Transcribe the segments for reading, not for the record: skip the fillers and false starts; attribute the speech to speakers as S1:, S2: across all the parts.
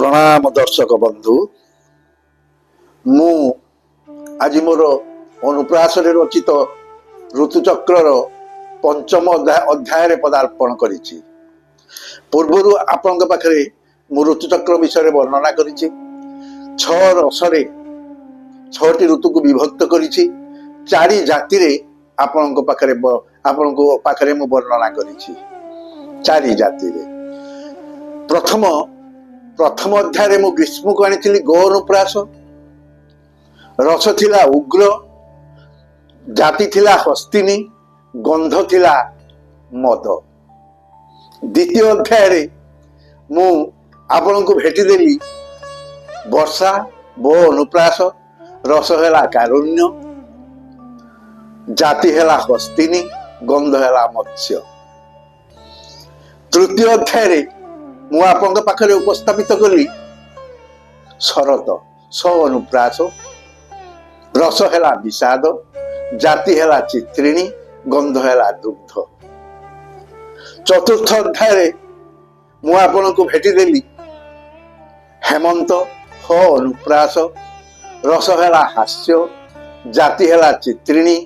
S1: प्रणाम दर्शक बंधु मु आज मोर अनुप्रास रचित ऋतुचक्र पंचम अध्याय पदार्पण करिछि। पूर्व आपण पाखे मु ऋतुचक्र विषय वर्णना करिछि। छह रसरे छटी ऋतु को विभक्त करिछि। चारि जाति रे आपण पाखे मु वर्णना करिछि। चारि जाति रे प्रथम अध्याय मु ग्रीष्म को आनी गो अनुप्रास। रस थिला उग्र, जाति थिला हस्तिनी, गंध थिला मद। द्वितीय अध्याय रे मु आपण को भेटी देली वर्षा बो अनुप्रास। रस हेला कारुण्य, जाति हेला हस्तिनी, गंध हेला मत्स्य। तृतीय अध्याय रे मु आपण पाखरे उपस्थापित कली शरत स अनुप्रास। रस हेला विषाद, जाति हेला चित्रिणी, गंध हेला दुग्ध। चतुर्थ अध्याय रे मु आपण को भेटी देली हेमंत ह अनुप्रास। रस हेला हास्य, जाति हेला चित्रिणी,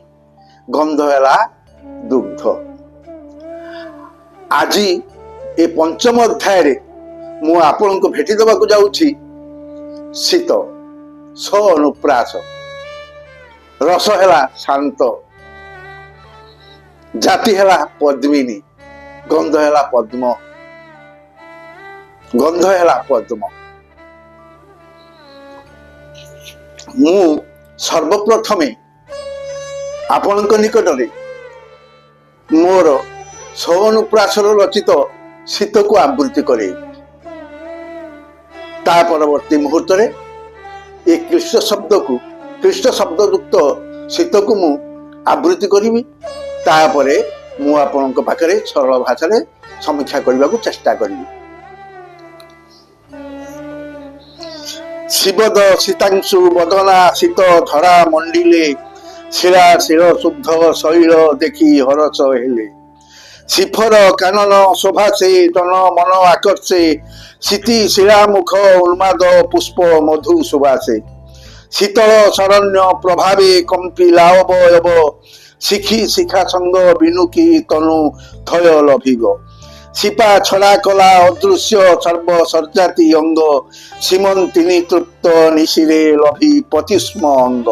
S1: गंध हेला दुग्ध। आज ए पंचम अध्याय रे मु आपण को भेटी देबा को जाउछि शीत स अनुप्रास। रस हेला शांत, जाति हेला पद्मिनी, गंध हेला पद्म। गंध हेला पद्म। मु सर्वप्रथमे आपण निकट रे मोर स अनुप्रास रचित शीत को आवृत्ति करे। ता परवर्ती मुहूर्त रे एक कृष्ण शब्द युक्त शीत को मु आवृत्ति करी। तापरे मु आपण पाखरे सरल भाषा रे समीक्षा करने को चेष्टा करी। शिवद शीतांशु बदना शीत धरा मंडिले, शिरा शिर शुद्ध शैल देखी हरस हेले। शिफर कानन शोभा से जन मन आकर्षे, शीति शिला मुख उन्माद पुष्प मधु सुबासे। शीतल शरण्य प्रभावे कंपी लावयव, शिखी शिखा संग बिनुकी तनु थय लभिग। शिपा छड़ा कला अदृश्य सर्व सर्जाति अंग, सीमंतिनी तृप्त निशिरे लभि पतिस्म अंग।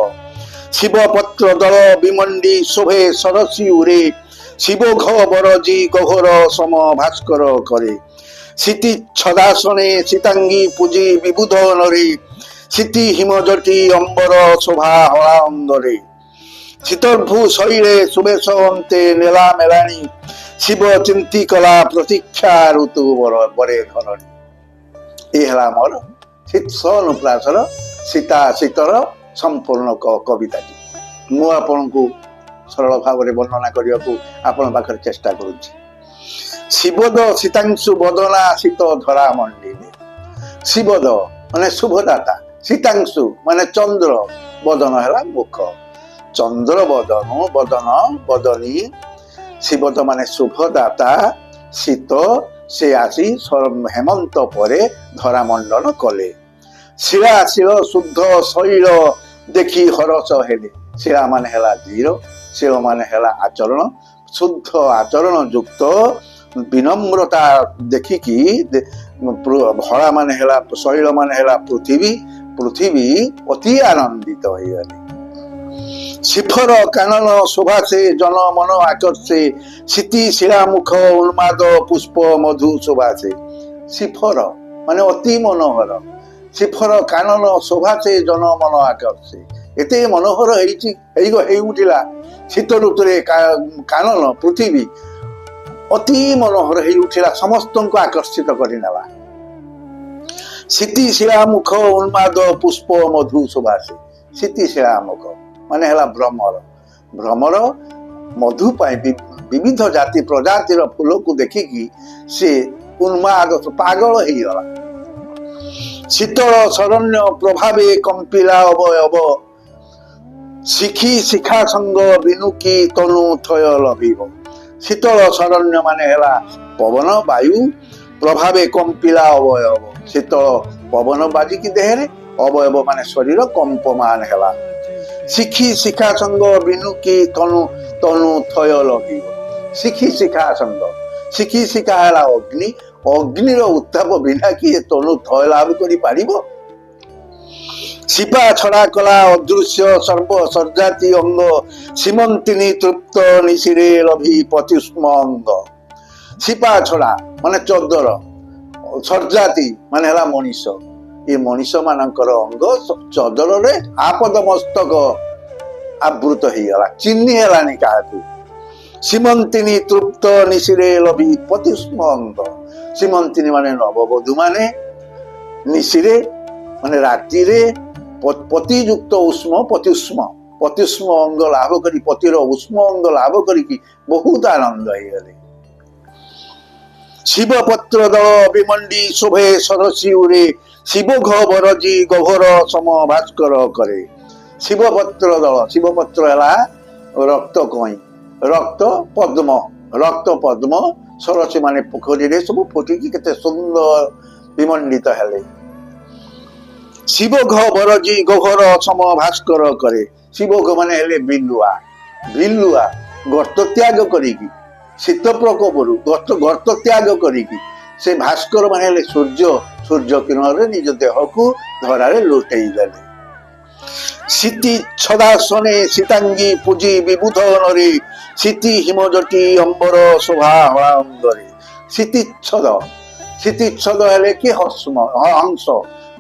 S1: शिव पत्र दल विमंडी शोभे सरसी उरे, शिवघ बरजी गहर सम भास्कर करे। शीति छदासने शीतांगी पूजी विबुध नरे, शीति हिमजटी अंबर शोभा हला अंगरे। शीतर्भु शैले सुबेश अंते नेला मेलानी, शिव चिंती कला प्रतीक्षा ऋतु बरे धरणी। ये हला मोर स अनुप्रासर सीता शीतर संपूर्ण कविता। मु आपण को सरल भाव में वर्णना करने को आपण पाखर चेष्टा करुछि। शिवद शीतांशु बदना शीत धरा मंडिले। शिवद माने शुभदाता, शीतांशु माने चंद्र, बदन हेला मुख। चंद्र बदन बदन बदनी, शिवद माने शुभदाता, शीत से आसी हेमंत परे धरा मंडन कले। शिरा शिर शुद्ध शैल देखी हरस हेले। शिरा माने हेला धीर, शिर माने हेला आचरण, शुद्ध आचरण युक्त विनम्रता देखिकी हरा माने हेला शैल माने हेला पृथ्वी। पृथ्वी अति आनंदित हो गले। शिफर कानन शोभा से जन मन आकर्षे, शीति शिला मुख उन्माद पुष्प मधु शोभा से। शिफर माने अति मनोहर, शिफर कानन शोभा से जन मन आकर्षे। एते मनोहर हेई उठिला शीत ऋतुरे कानन पृथ्वी अति मनोहर हेई उठिला, समस्त को आकर्षित करिनेला। शीति शिला मुख उन्माद पुष्प मधु शोभा से। शीति शिला मुख माने हेला भ्रमर। भ्रमर मधु पाई विविध जाति प्रजातिर फूल को देखिकी से उन्माद पागल हो गला। शीतल शरण्य प्रभावे कंपिला अवयव, शिखी शिखा संग बिनुकी तनु थय लभिब। शीतल शरण्य माने हेला पवन वायु, प्रभावे कंपिला अवयव। शीतल ପବନ ବାଜିକି ଦେହରେ ଅବୟବ ମାନେ ଶରୀର କମ୍ପମାନ ହେଲା। ଶିଖି ଶିଖା ସଙ୍ଗ ବିନୁକି ତନୁ ତନୁ ଥୟ ଲଗିବ। ଶିଖି ଶିଖା ସଙ୍ଗ, ଶିଖି ଶିଖା ହେଲା ଅଗ୍ନି, ଅଗ୍ନିର ଉତ୍ତାପ ବିନା କିଏ ତନୁ ଥୟ ଲାଭ କରିପାରିବ? ଶିପା ଛଡା କଲା ଅଦୃଶ୍ୟ ସର୍ବ ସର୍ଜାତି ଅଙ୍ଗ, ସୀମନ୍ତିନୀ ତୃପ୍ତ ନିଶିରେ ଲଭି ପତିଷ୍ମ ଅଙ୍ଗ। ଶିପା ଛଡା ମାନେ ଚଦର, ସର୍ଜାତି ମାନେ ହେଲା ମଣିଷ, ଏ ମଣିଷ ମାନଙ୍କର ଅଙ୍ଗ ଚଦରରେ ଆପଦ ମସ୍ତକ ଆବୃତ ହେଇଗଲା, ଚିହ୍ନି ହେଲାନି କାହାକୁ। ସୀମନ୍ତିନୀ ତୃପ୍ତ ନିଶିରେ ଲଭି ପତିଷ୍ମ ଅଙ୍ଗ। ସୀମନ୍ତିନୀ ମାନେ ନବବଧୂ ମାନେ, ନିଶିରେ ମାନେ ରାତିରେ ପତିଯୁକ୍ତ ଉଷ୍ମ ପତିଷ୍ମ, ପତିଷ୍ମ ଅଙ୍ଗ ଲାଭ କରି, ପତିର ଉଷ୍ମ ଅଙ୍ଗ ଲାଭ କରିକି ବହୁତ ଆନନ୍ଦ ହେଇଗଲେ। ଶିବ ପତ୍ର ଦଳ ବିମଣ୍ଡି ଶୋଭେ ସରସି ଉରେ, ଶିବ ଘରଜି ଗଭର ସମ ଭାସ୍କର କରେ। ଶିବ ପତ୍ର ଦଳ, ଶିବ ପତ୍ର ହେଲା ରକ୍ତ କଇଁ, ରକ୍ତ ପଦ୍ମ, ରକ୍ତ ପଦ୍ମ ସରସି ମାନେ ପୋଖରୀରେ ସବୁ ଫୁଟିକି କେତେ ସୁନ୍ଦର ବିମଣ୍ଡିତ ହେଲେ। ଶିବ ଘରଜି ଗଭର ସମ ଭାସ୍କର କରେ। ଶିବ ମାନେ ହେଲେ ବିଲୁଆ, ବିଲୁଆ ଗର୍ତ ତ୍ୟାଗ କରିକି, ଶୀତ ପ୍ରକୋପରୁ ଗର୍ତ ତ୍ୟାଗ କରିକି ସେ ଭାସ୍କର ମାନେ ହେଲେ ସୂର୍ଯ୍ୟ, ସୂର୍ଯ୍ୟ କିରଣରେ ନିଜ ଦେହକୁ ଧରାରେ ଲୁଟେଇ ଦେଲେ। ଶୀତି ଛଦାସନେ ସୀତାଙ୍ଗୀ ପୂଜି ବିବୁଧ ନରେ, ଶୀତି ହିମଜଟି ଅମ୍ବର ଶୋଭା ହଳା ଅଙ୍ଗରେ। ଶୀତିଚ୍ଛଦ, ଶୀତିଚ୍ଛଦ ହେଲେ କି ହଂସ,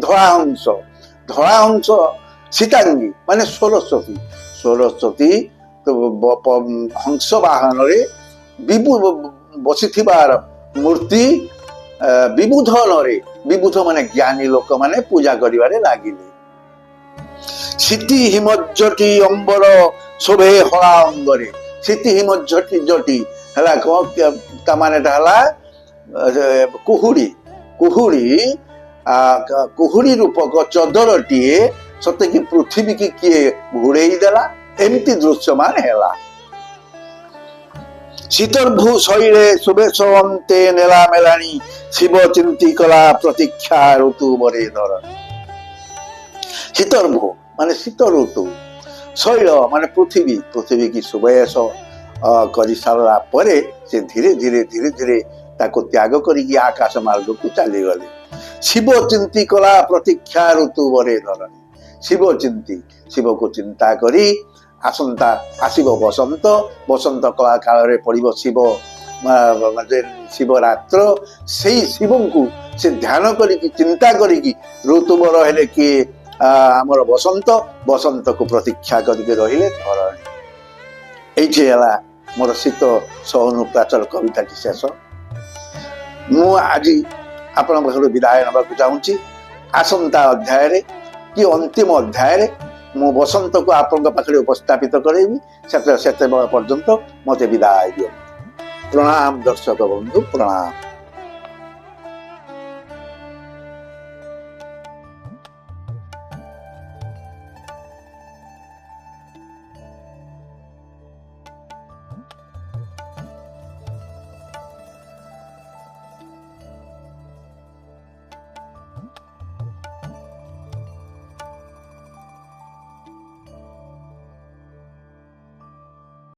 S1: ଧଳା ହଂସ, ଧଳା ହଂସ ସୀତାଙ୍ଗୀ ମାନେ ସରସ୍ୱତୀ, ସରସ୍ୱତୀ ହଂସ ବାହନରେ ବସିଥିବାର ମୂର୍ତ୍ତି ବିବୁଧନରେ, ବିବୁଧ ମାନେ ଜ୍ଞାନୀ ଲୋକମାନେ ପୂଜା କରିବାରେ ଲାଗିଲେ। ଶୀତି ହିମଜ୍ଜଟି ଅମ୍ବର ଶୋଭେ ହଳା ଅଙ୍ଗରେ। ଶୀତି ହିମଜ୍ଜଟି ଜଟି ହେଲା କଣ, ତା ମାନେଟା ହେଲା କୁହୁଡି, କୁହୁଡି କୁହୁଡି ରୂପକ ଚଦରଟିଏ ସତେକି ପୃଥିବୀ କି କିଏ ଘୋଡେଇ ଦେଲା, ଏମିତି ଦୃଶ୍ୟମାନ ହେଲା। ଶୀତର୍ଭୁ ଶୈଳେ ସୁବେଶ ଅନ୍ତେ ନେଲା ମେଲାଣି, ଶିବ ଚିନ୍ତି କଲା ପ୍ରତୀକ୍ଷା ଋତୁ ବରେ ଧରଣୀ। ଶୀତର୍ଭୁ ମାନେ ଶୀତ ଋତୁ, ଶୈଳ ମାନେ ପୃଥିବୀ, ପୃଥିବୀ କି ସୁବେଶ କରି ସାରିଲା ପରେ ସେ ଧୀରେ ଧୀରେ ଧୀରେ ଧୀରେ ତାକୁ ତ୍ୟାଗ କରିକି ଆକାଶ ମାର୍ଗକୁ ଚାଲିଗଲେ। ଶିବ ଚିନ୍ତି କଲା ପ୍ରତୀକ୍ଷା ଋତୁ ବରେ ଧରଣୀ। ଶିବ ଚିନ୍ତି, ଶିବକୁ ଚିନ୍ତା କରି ଆସନ୍ତା ଆସିବ ବସନ୍ତ, ବସନ୍ତ କଳା କାଳରେ ପଡିବ ଶିବ ଶିବରାତ୍ର, ସେଇ ଶିବଙ୍କୁ ସେ ଧ୍ୟାନ କରିକି ଚିନ୍ତା କରିକି ଋତୁବର ହେଲେ କିଏ ଆମର ବସନ୍ତ, ବସନ୍ତକୁ ପ୍ରତୀକ୍ଷା କରିକି ରହିଲେ ଧରଣୀ। ଏଇଠି ହେଲା ମୋର ଶୀତ ସହନୁ ପ୍ରାଚଳ କବିତାଟି ଶେଷ। ମୁଁ ଆଜି ଆପଣଙ୍କ ପାଖରୁ ବିଦାୟ ନେବାକୁ ଚାହୁଁଛି। ଆସନ୍ତା ଅଧ୍ୟାୟରେ କି ଅନ୍ତିମ ଅଧ୍ୟାୟରେ ମୁଁ ବସନ୍ତକୁ ଆପଣଙ୍କ ପାଖରେ ଉପସ୍ଥାପିତ କରାଇବି। ସେତେବେଳେ ପର୍ଯ୍ୟନ୍ତ ମୋତେ ବିଦାୟ ଦିଅନ୍ତୁ। ପ୍ରଣାମ ଦର୍ଶକ ବନ୍ଧୁ, ପ୍ରଣାମ।